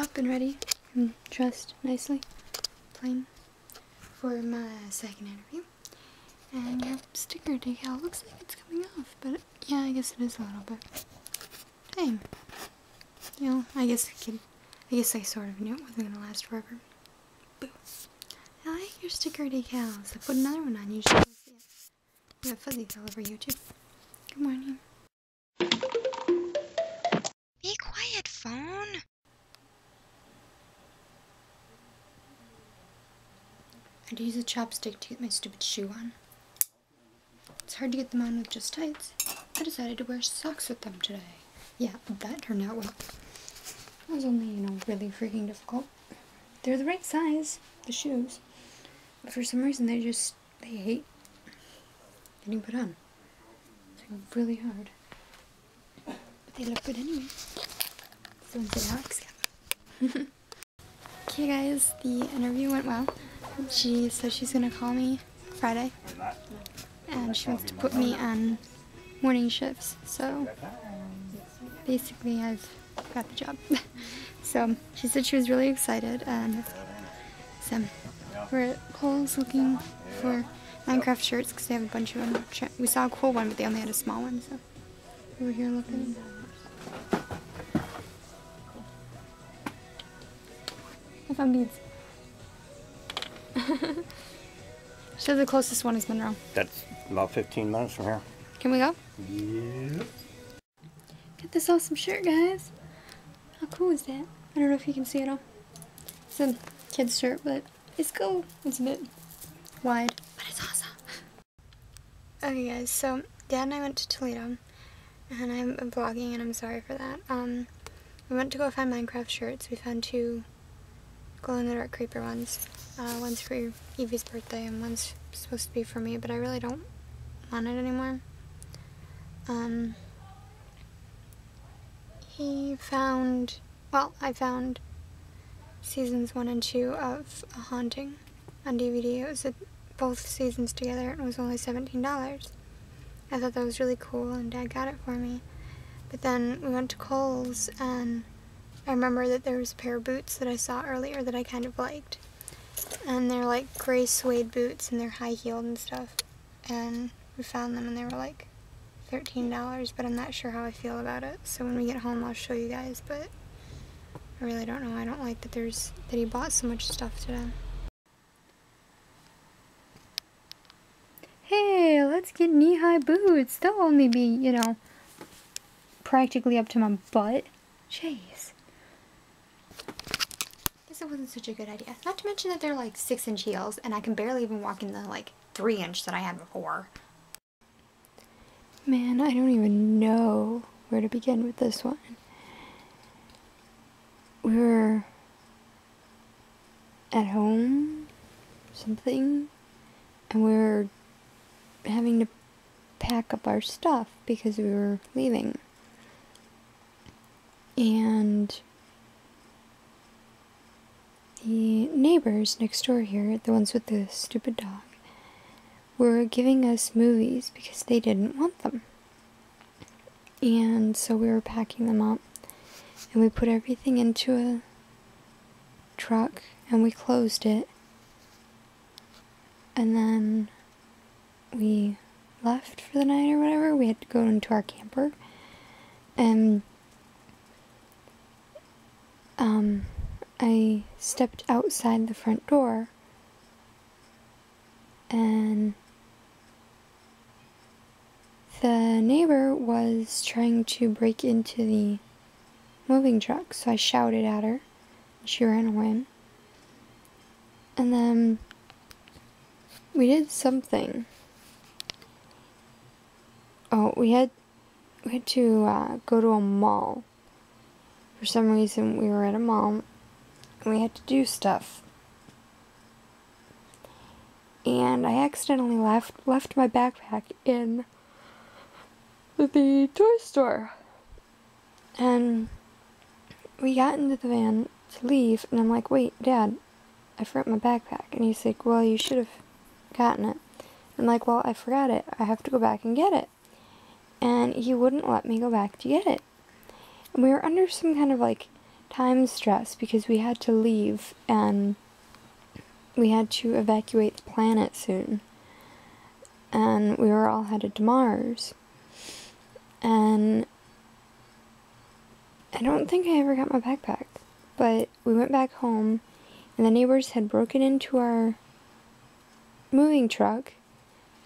up and ready and dressed nicely, plain, for my second interview. And your sticker decal looks like it's coming off, but yeah, I guess it is a little bit. Dang. You know, I guess I sort of knew it wasn't gonna last forever. Boo. I like your sticker decals. I put another one on you. Just see it. You have fuzzies all over you too. Good morning. Be quiet, phone. I had to use a chopstick to get my stupid shoe on. It's hard to get them on with just tights. I decided to wear socks with them today. Yeah, that turned out well. It was only, you know, really freaking difficult. They're the right size, the shoes. But for some reason they hate getting put on. It's like really hard. But they look good anyway. So say Alex got them. Okay guys, the interview went well. She said she's gonna call me Friday. And she wants to put me on morning shifts. So basically I've got the job. So she said she was really excited, and so we're at Kohl's looking for Minecraft shirts because they have a bunch of them. We saw a cool one, but they only had a small one, so we were here looking. I found beads. So the closest one is Monroe. That's about 15 minutes from here. Can we go? Yep. Get this awesome shirt, guys. How cool is that? I don't know if you can see it all. It's a kid's shirt, but it's cool. It's a bit wide, but it's awesome. Okay guys, so Dad and I went to Toledo, and I'm vlogging and I'm sorry for that. We went to go find Minecraft shirts. We found 2 glow-in-the-dark creeper ones. One's for Evie's birthday and one's supposed to be for me, but I really don't want it anymore. I found seasons 1 and 2 of A Haunting on DVD. It was both seasons together, and it was only $17. I thought that was really cool, and Dad got it for me. But then we went to Kohl's, and I remember that there was a pair of boots that I saw earlier that I kind of liked. And they're like gray suede boots, and they're high-heeled and stuff. And we found them, and they were like $13, but I'm not sure how I feel about it. So when we get home, I'll show you guys, but I really don't know. I don't like that that he bought so much stuff today. Hey, let's get knee-high boots. They'll only be, you know, practically up to my butt. Jeez. Guess it wasn't such a good idea. Not to mention that they're like 6-inch heels, and I can barely even walk in the like 3-inch that I had before. Man, I don't even know where to begin with this one. We were at home, something, and we were having to pack up our stuff because we were leaving. And the neighbors next door here, the ones with the stupid dog, were giving us movies because they didn't want them. And so we were packing them up, and we put everything into a truck, and we closed it, and then we left for the night or whatever. We had to go into our camper, and I stepped outside the front door, and the neighbor was trying to break into the moving truck, so I shouted at her, and she ran away. And then we did something. Oh, we had to go to a mall. For some reason, we were at a mall, and we had to do stuff. And I accidentally left my backpack in the toy store. And we got into the van to leave, and I'm like, wait, Dad, I forgot my backpack. And he's like, well, you should have gotten it. I'm like, well, I forgot it. I have to go back and get it. And he wouldn't let me go back to get it. And we were under some kind of, like, time stress because we had to leave and we had to evacuate the planet soon. And we were all headed to Mars. And I don't think I ever got my backpack. But we went back home and the neighbors had broken into our moving truck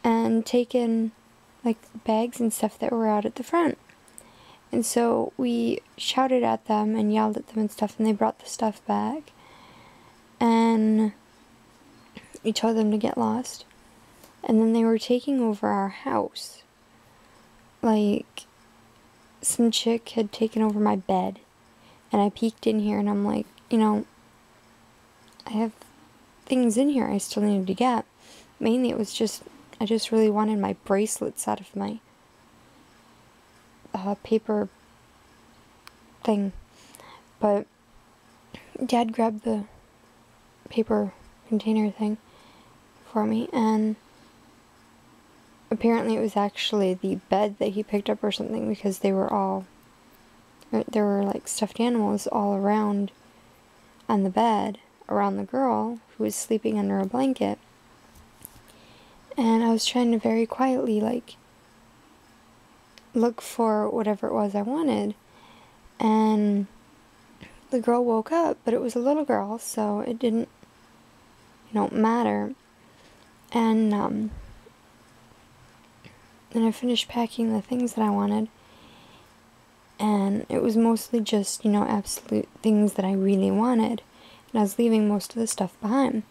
and taken like bags and stuff that were out at the front. And so we shouted at them and yelled at them and stuff, and they brought the stuff back. And we told them to get lost. And then they were taking over our house. Like, some chick had taken over my bed. And I peeked in here and I'm like, you know, I have things in here I still needed to get. Mainly it was just, I just really wanted my bracelets out of my paper thing. But Dad grabbed the paper container thing for me, and apparently it was actually the bed that he picked up or something, because they were all, there were like stuffed animals all around on the bed around the girl who was sleeping under a blanket. And I was trying to very quietly like look for whatever it was I wanted, and the girl woke up, but it was a little girl, so it didn't, you know, matter. And then I finished packing the things that I wanted, and it was mostly just, you know, absolute things that I really wanted, and I was leaving most of the stuff behind.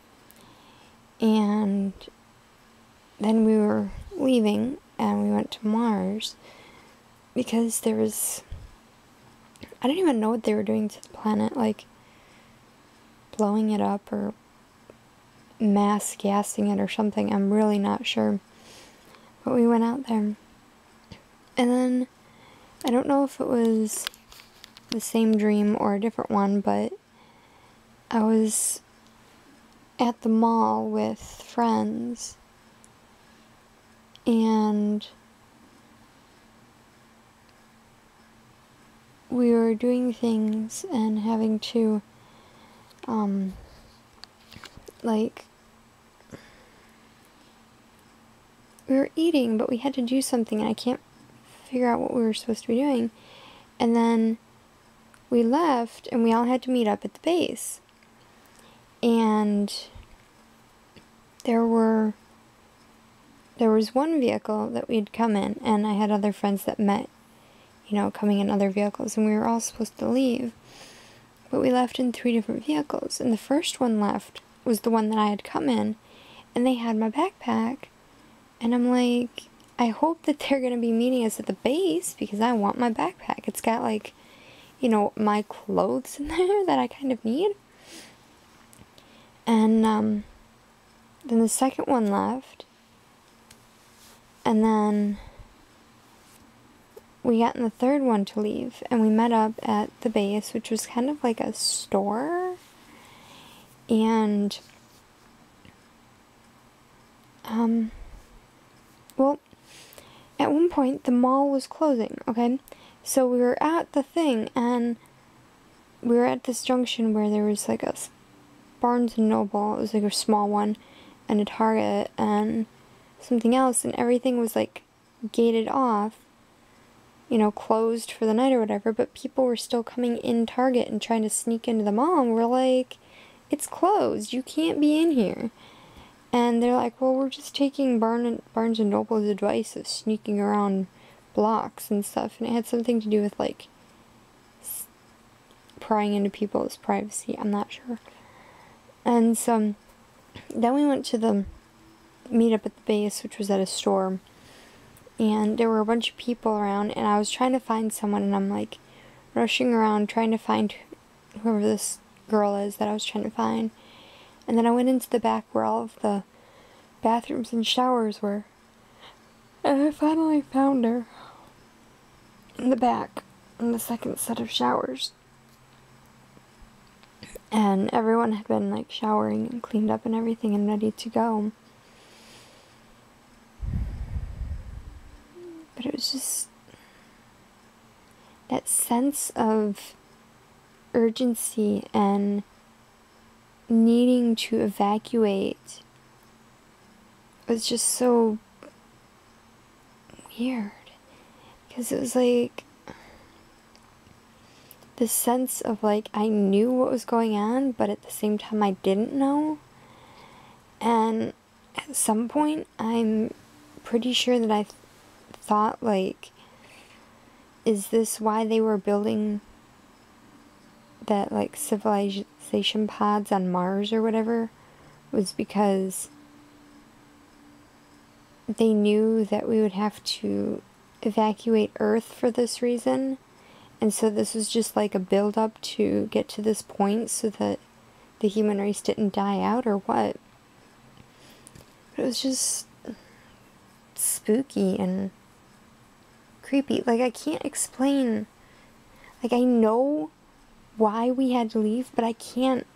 And then we were leaving, and we went to Mars, because there was, I don't even know what they were doing to the planet, like blowing it up or mass gassing it or something. I'm really not sure. But we went out there. And then, I don't know if it was the same dream or a different one, but I was at the mall with friends, and we were doing things and having to, like, we were eating, but we had to do something, and I can't figure out what we were supposed to be doing. And then we left, and we all had to meet up at the base. And there was one vehicle that we'd come in, and I had other friends that met, you know, coming in other vehicles, and we were all supposed to leave. But we left in 3 different vehicles, and the first one left was the one that I had come in, and they had my backpack. And I'm like, I hope that they're going to be meeting us at the base, because I want my backpack. It's got, like, you know, my clothes in there that I kind of need. And then the second one left. And then we got in the third one to leave, and we met up at the base, which was kind of like a store. And well, at one point the mall was closing, okay? So we were at the thing, and we were at this junction where there was like a Barnes & Noble, it was like a small one, and a Target, and something else, and everything was like gated off, you know, closed for the night or whatever, but people were still coming in Target and trying to sneak into the mall, and we're like, it's closed, you can't be in here. And they're like, well, we're just taking Barnes & Noble's advice of sneaking around blocks and stuff, and it had something to do with, like, prying into people's privacy, I'm not sure. And so, then we went to the meetup at the base, which was at a store, and there were a bunch of people around, and I was trying to find someone, and I'm, like, rushing around trying to find whoever this girl is that I was trying to find. And then I went into the back where all of the bathrooms and showers were. And I finally found her in the back, in the second set of showers. And everyone had been, like, showering and cleaned up and everything and ready to go. But it was just that sense of urgency and needing to evacuate was just so weird. Because it was like the sense of like I knew what was going on, but at the same time I didn't know. And at some point I'm pretty sure that I thought like, is this why they were building that like civilization pods on Mars or whatever? Was because they knew that we would have to evacuate Earth for this reason, and so this was just like a build up to get to this point so that the human race didn't die out, or what? But it was just spooky and creepy. Like, I can't explain. Like, I know why we had to leave, but I can't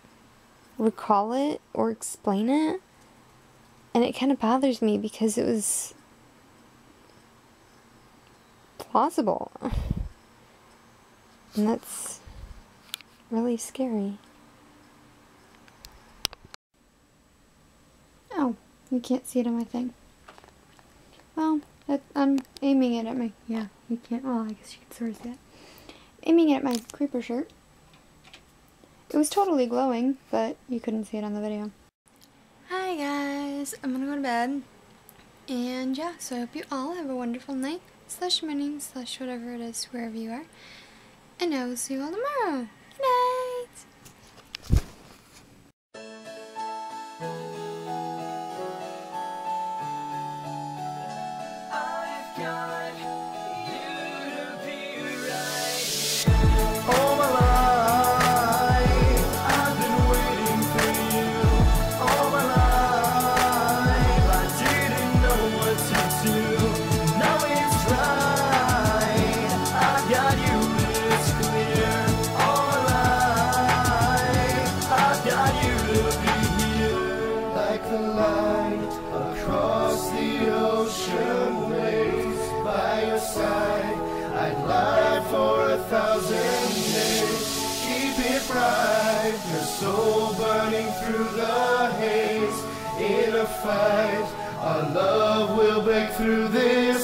recall it or explain it. And it kind of bothers me because it was plausible. And that's really scary. Oh, you can't see it on my thing. Well, I'm aiming it at my, yeah, you can't, well, I guess you can sort of see it. Aiming it at my creeper shirt. It was totally glowing, but you couldn't see it on the video. Hi guys, I'm gonna go to bed. And yeah, so I hope you all have a wonderful night, slash morning, slash whatever it is, wherever you are. And I will see you all tomorrow. Good night! Your soul burning through the haze. In a fight, our love will break through this